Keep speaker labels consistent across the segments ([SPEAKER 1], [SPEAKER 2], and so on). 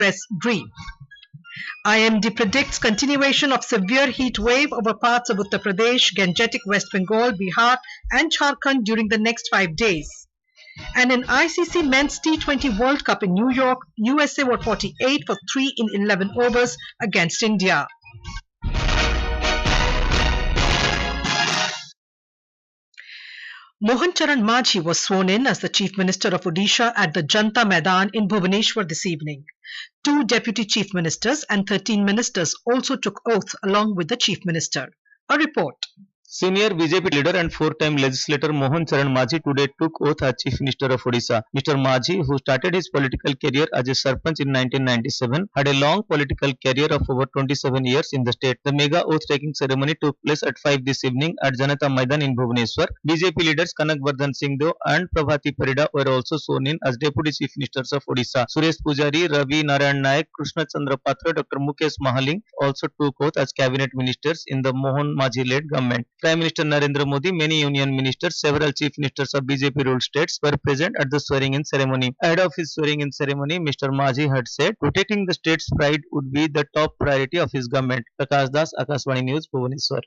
[SPEAKER 1] express dream. IMD predicts continuation of severe heat wave over parts of Uttar Pradesh, Gangetic West Bengal, Bihar and Jharkhand during the next 5 days. And in ICC Men's T20 World Cup in New York, USA were 48 for 3 in 11 overs against India. Mohan Charan Majhi was sworn in as the Chief Minister of Odisha at the Janta Maidan in Bhubaneswar this evening. 2 Deputy Chief Ministers and 13 ministers also took oath along with the Chief Minister. A report.
[SPEAKER 2] Senior BJP leader and 4-time legislator Mohan Charan Majhi today took oath as Chief Minister of Odisha. Mr. Majhi, who started his political career as a Sarpanch in 1997, had a long political career of over 27 years in the state. The mega oath-taking ceremony took place at 5 this evening at Janata Maidan in Bhubaneswar. BJP leaders Kanak Vardhan Singh Deo and Prabhati Parida were also sworn in as Deputy Chief Ministers of Odisha. Suresh Pujari, Ravi Narayan Naik, Krishna Chandra Patra, Dr. Mukesh Mahaling also took oath as Cabinet Ministers in the Mohan Majhi-led government. Prime Minister Narendra Modi, many union ministers, several chief ministers of BJP-ruled states were present at the swearing-in ceremony. Ahead of his swearing-in ceremony, Mr. Majhi had said, protecting the state's pride would be the top priority of his government. Prakash Das, Akashvani News, Bhubaneswar.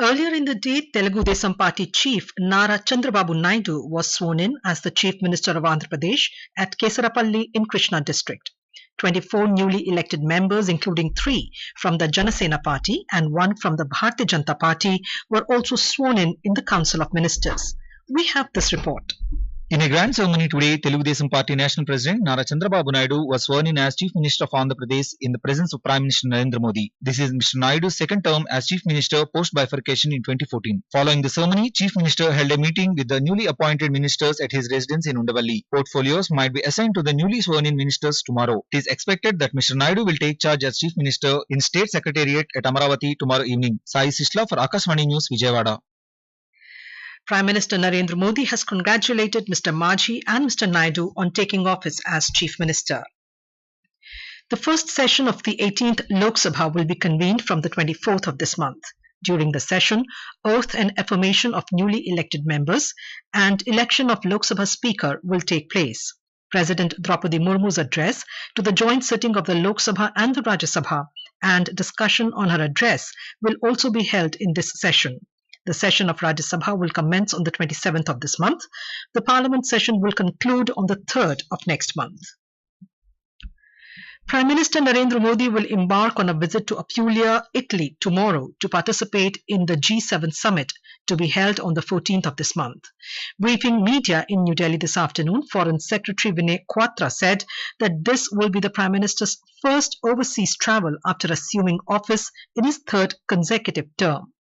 [SPEAKER 1] Earlier in the day, Telugu Desam Party chief Nara Chandrababu Naidu was sworn in as the Chief Minister of Andhra Pradesh at Kesarapalli in Krishna district. 24 newly elected members, including 3 from the Janasena Party and 1 from the Bharatiya Janata Party, were also sworn in the Council of Ministers. We have this report.
[SPEAKER 3] In a grand ceremony today, Telugu Desam Party National President Nara Chandrababu Naidu was sworn in as Chief Minister of Andhra Pradesh in the presence of Prime Minister Narendra Modi. This is Mr. Naidu's second term as Chief Minister post-bifurcation in 2014. Following the ceremony, Chief Minister held a meeting with the newly appointed ministers at his residence in Undavalli. Portfolios might be assigned to the newly sworn-in ministers tomorrow. It is expected that Mr. Naidu will take charge as Chief Minister in State Secretariat at Amaravati tomorrow evening. Sai Sishla for Akashvani News, Vijayawada.
[SPEAKER 1] Prime Minister Narendra Modi has congratulated Mr. Majhi and Mr. Naidu on taking office as Chief Minister. The first session of the 18th Lok Sabha will be convened from the 24th of this month. During the session, oath and affirmation of newly elected members and election of Lok Sabha Speaker will take place. President Draupadi Murmu's address to the joint sitting of the Lok Sabha and the Rajya Sabha and discussion on her address will also be held in this session. The session of Rajya Sabha will commence on the 27th of this month. The Parliament session will conclude on the 3rd of next month. Prime Minister Narendra Modi will embark on a visit to Apulia, Italy tomorrow to participate in the G7 summit to be held on the 14th of this month. Briefing media in New Delhi this afternoon, Foreign Secretary Vinay Quatra said that this will be the Prime Minister's first overseas travel after assuming office in his 3rd consecutive term.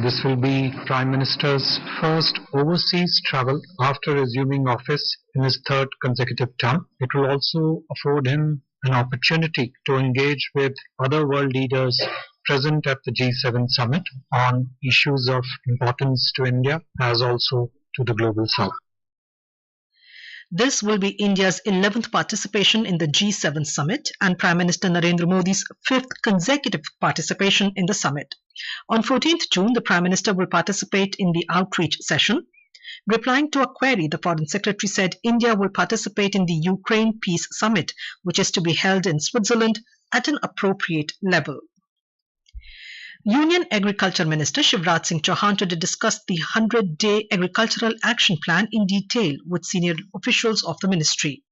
[SPEAKER 4] This will be Prime Minister's first overseas travel after assuming office in his 3rd consecutive term. It will also afford him an opportunity to engage with other world leaders present at the G7 summit on issues of importance to India as also to the global south.
[SPEAKER 1] This will be India's 11th participation in the G7 summit and Prime Minister Narendra Modi's 5th consecutive participation in the summit. On 14th June, the Prime Minister will participate in the outreach session. Replying to a query, the Foreign Secretary said India will participate in the Ukraine Peace Summit, which is to be held in Switzerland at an appropriate level. Union Agriculture Minister Shivraj Singh Chauhan today discussed the 100-day agricultural action plan in detail with senior officials of the ministry.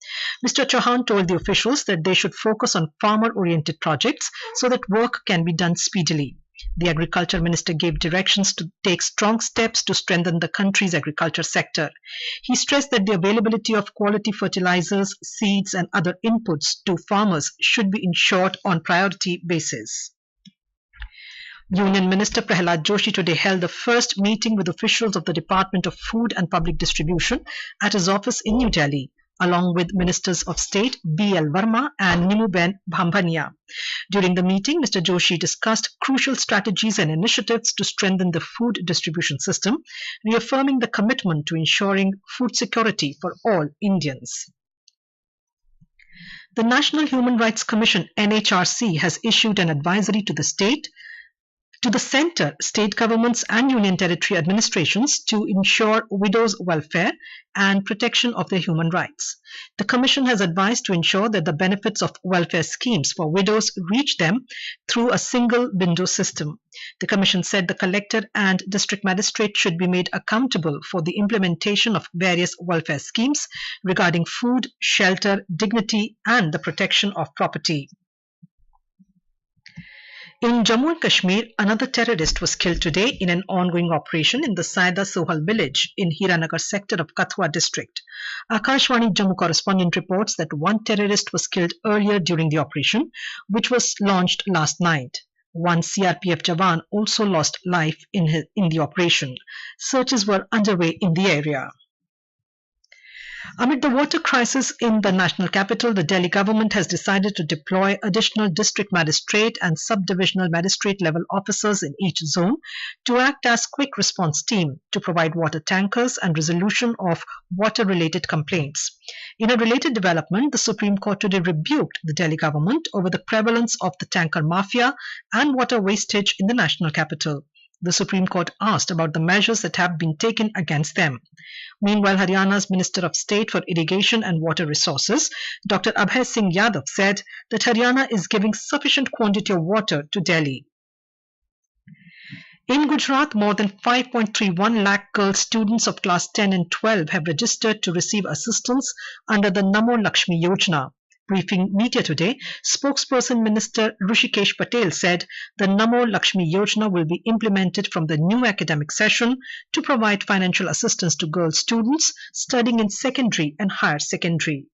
[SPEAKER 1] Mr. Chauhan told the officials that they should focus on farmer-oriented projects so that work can be done speedily. The Agriculture Minister gave directions to take strong steps to strengthen the country's agriculture sector. He stressed that the availability of quality fertilizers, seeds and other inputs to farmers should be ensured on priority basis. Union Minister Prahlad Joshi today held the first meeting with officials of the Department of Food and Public Distribution at his office in New Delhi, along with Ministers of State B.L. Verma and Nimuben Bhambania. During the meeting, Mr. Joshi discussed crucial strategies and initiatives to strengthen the food distribution system, reaffirming the commitment to ensuring food security for all Indians. The National Human Rights Commission (NHRC) has issued an advisory to the state to the centre, state governments and union territory administrations to ensure widows' welfare and protection of their human rights. The Commission has advised to ensure that the benefits of welfare schemes for widows reach them through a single window system. The Commission said the collector and district magistrate should be made accountable for the implementation of various welfare schemes regarding food, shelter, dignity and the protection of property. In Jammu and Kashmir, another terrorist was killed today in an ongoing operation in the Saida Sohal village in Hiranagar sector of Kathua district. Akashvani Jammu correspondent reports that one terrorist was killed earlier during the operation, which was launched last night. One CRPF Jawan also lost life in the operation. Searches were underway in the area. Amid the water crisis in the national capital, the Delhi government has decided to deploy additional district magistrate and sub-divisional magistrate level officers in each zone to act as quick response team to provide water tankers and resolution of water-related complaints. In a related development, the Supreme Court today rebuked the Delhi government over the prevalence of the tanker mafia and water wastage in the national capital. The Supreme Court asked about the measures that have been taken against them. Meanwhile, Haryana's Minister of State for Irrigation and Water Resources, Dr. Abhay Singh Yadav, said that Haryana is giving sufficient quantity of water to Delhi. In Gujarat, more than 5.31 lakh girl students of class 10 and 12 have registered to receive assistance under the Namo Lakshmi Yojana. Briefing media today, spokesperson Minister Rishikesh Patel said the Namo Lakshmi Yojana will be implemented from the new academic session to provide financial assistance to girl students studying in secondary and higher secondary.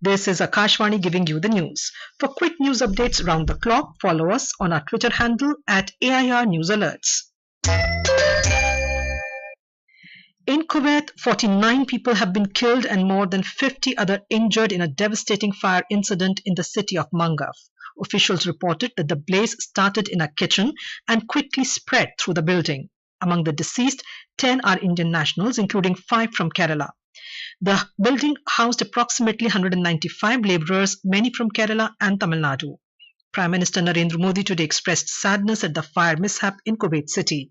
[SPEAKER 1] This is Akashvani giving you the news. For quick news updates round the clock, follow us on our Twitter handle at AIR News Alerts. In Kuwait, 49 people have been killed and more than 50 others injured in a devastating fire incident in the city of Mangaf. Officials reported that the blaze started in a kitchen and quickly spread through the building. Among the deceased, 10 are Indian nationals, including 5 from Kerala. The building housed approximately 195 labourers, many from Kerala and Tamil Nadu. Prime Minister Narendra Modi today expressed sadness at the fire mishap in Kuwait city.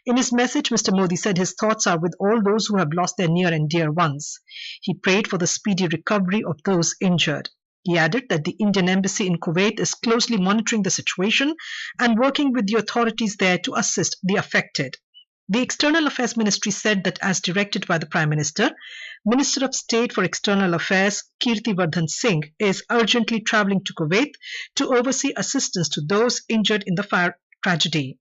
[SPEAKER 1] In his message, Mr. Modi said his thoughts are with all those who have lost their near and dear ones. He prayed for the speedy recovery of those injured. He added that the Indian Embassy in Kuwait is closely monitoring the situation and working with the authorities there to assist the affected. The External Affairs Ministry said that as directed by the Prime Minister, Minister of State for External Affairs Kirti Vardhan Singh is urgently travelling to Kuwait to oversee assistance to those injured in the fire tragedy.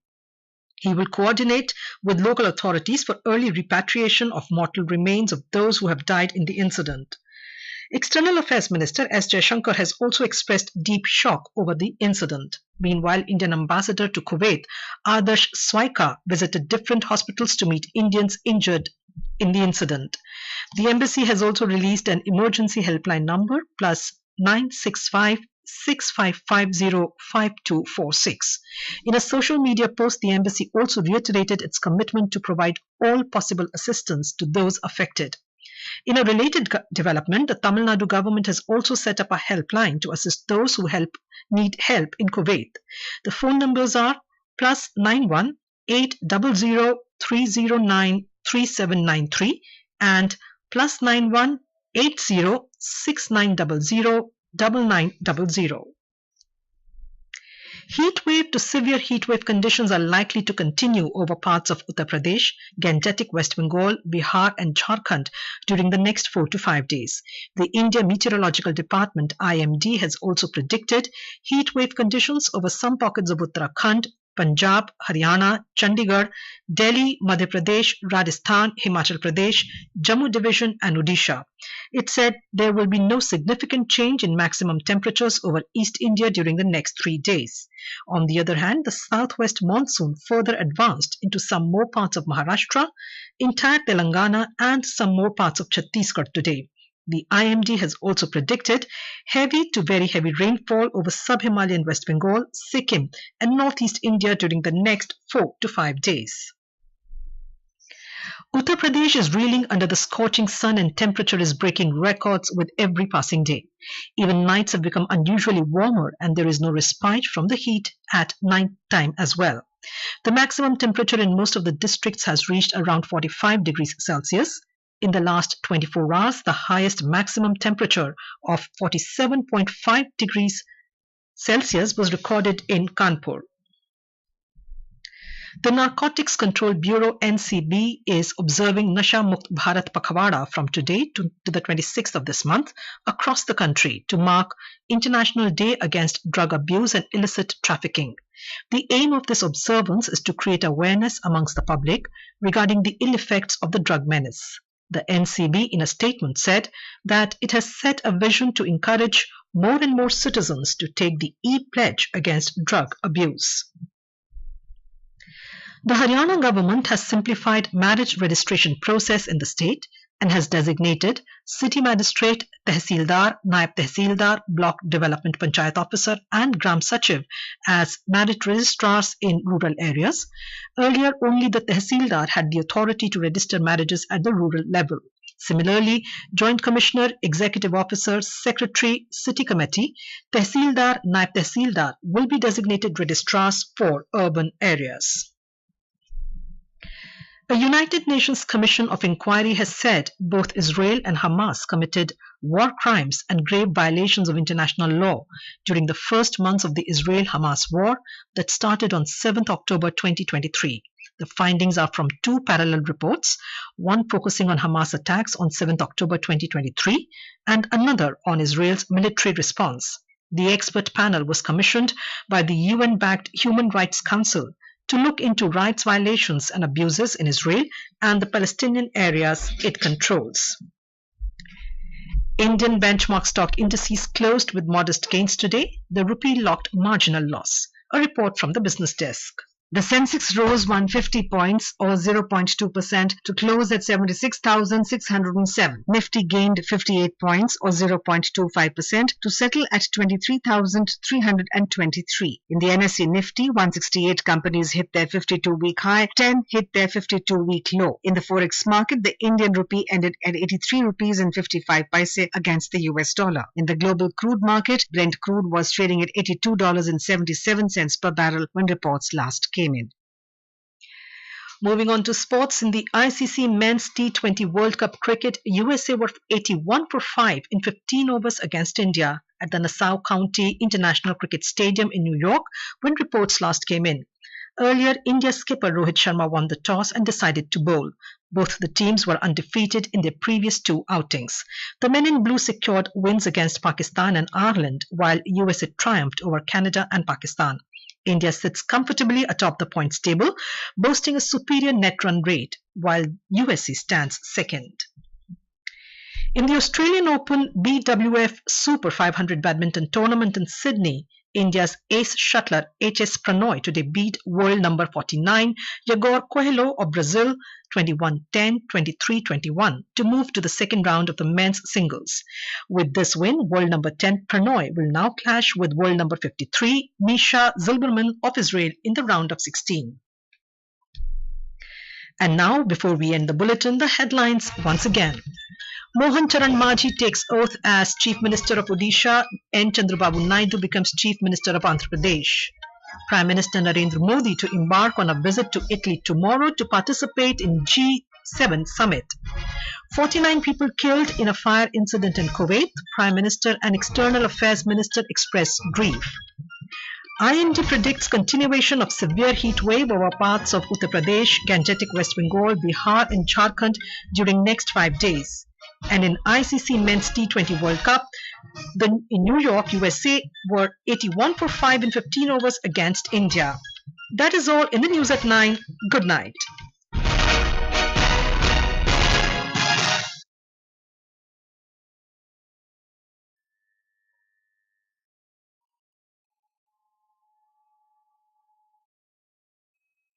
[SPEAKER 1] He will coordinate with local authorities for early repatriation of mortal remains of those who have died in the incident. External Affairs Minister S. Jaishankar has also expressed deep shock over the incident. Meanwhile, Indian Ambassador to Kuwait, Adarsh Swaika, visited different hospitals to meet Indians injured in the incident. The embassy has also released an emergency helpline number +965 6550 5246. In a social media post, the embassy also reiterated its commitment to provide all possible assistance to those affected. In a related development, the Tamil Nadu government has also set up a helpline to assist those who need help in Kuwait. The phone numbers are +91 800 309 3793 and +91 80 6900 9900. Heat wave to severe heat wave conditions are likely to continue over parts of Uttar Pradesh, Gangetic West Bengal, Bihar and Jharkhand during the next 4 to 5 days. The India Meteorological Department IMD has also predicted heat wave conditions over some pockets of Uttarakhand, Punjab, Haryana, Chandigarh, Delhi, Madhya Pradesh, Rajasthan, Himachal Pradesh, Jammu Division and Odisha. It said there will be no significant change in maximum temperatures over East India during the next 3 days. On the other hand, the southwest monsoon further advanced into some more parts of Maharashtra, entire Telangana and some more parts of Chhattisgarh today. The IMD has also predicted heavy to very heavy rainfall over sub-Himalayan West Bengal, Sikkim and northeast India during the next 4 to 5 days. Uttar Pradesh is reeling under the scorching sun and temperature is breaking records with every passing day. Even nights have become unusually warmer and there is no respite from the heat at night time as well. The maximum temperature in most of the districts has reached around 45 degrees Celsius. In the last 24 hours, the highest maximum temperature of 47.5 degrees Celsius was recorded in Kanpur. The Narcotics Control Bureau NCB is observing Nasha Mukt Bharat Pakhwada from today to the 26th of this month across the country to mark International Day Against Drug Abuse and Illicit Trafficking. The aim of this observance is to create awareness amongst the public regarding the ill effects of the drug menace. The NCB in a statement said that it has set a vision to encourage more and more citizens to take the e-pledge against drug abuse. The Haryana government has simplified marriage registration process in the state and has designated city magistrate, tehsildar, naib tehsildar, block development panchayat officer and gram sachiv as marriage registrars in rural areas. Earlier, only the tehsildar had the authority to register marriages at the rural level. Similarly, Joint Commissioner, Executive Officer, Secretary, City Committee, tehsildar, naib tehsildar will be designated registrars for urban areas. A United Nations Commission of Inquiry has said both Israel and Hamas committed war crimes and grave violations of international law during the first months of the Israel-Hamas war that started on 7th October 2023. The findings are from two parallel reports, one focusing on Hamas attacks on 7th October 2023 and another on Israel's military response. The expert panel was commissioned by the UN-backed Human Rights Council to look into rights violations and abuses in Israel and the Palestinian areas it controls. Indian benchmark stock indices closed with modest gains today. The rupee locked marginal loss. A report from the business desk. The Sensex rose 150 points or 0.2% to close at 76,607. Nifty gained 58 points or 0.25% to settle at 23,323. In the NSE Nifty, 168 companies hit their 52-week high, 10 hit their 52-week low. In the Forex market, the Indian rupee ended at 83 rupees and 55 paise against the US dollar. In the global crude market, Brent crude was trading at $82.77 per barrel when reports last came in. Moving on to sports, in the ICC Men's T20 World Cup cricket, USA were 81 for 5 in 15 overs against India at the Nassau County International Cricket Stadium in New York when reports last came in. Earlier, India's skipper Rohit Sharma won the toss and decided to bowl. Both the teams were undefeated in their previous two outings. The men in blue secured wins against Pakistan and Ireland, while USA triumphed over Canada and Pakistan. India sits comfortably atop the points table, boasting a superior net run rate, while USA stands second. In the Australian Open BWF Super 500 badminton tournament in Sydney, India's ace shuttler H.S. Pranoy today beat world number 49 Yegor Coelho of Brazil 21-10, 23-21 to move to the second round of the men's singles. With this win, world number 10 Pranoy will now clash with world number 53 Misha Zilberman of Israel in the round of 16. And now, before we end the bulletin, the headlines once again. Mohan Charan Majhi takes oath as Chief Minister of Odisha and Chandrababu Naidu becomes Chief Minister of Andhra Pradesh. Prime Minister Narendra Modi to embark on a visit to Italy tomorrow to participate in G7 summit. 49 people killed in a fire incident in Kuwait. Prime Minister and External Affairs Minister express grief. IMD predicts continuation of severe heat wave over parts of Uttar Pradesh, Gangetic West Bengal, Bihar and Jharkhand during next 5 days. And in ICC Men's T20 World Cup, in New York, USA were 81 for 5 in 15 overs against India. That is all in the news at 9. Good night.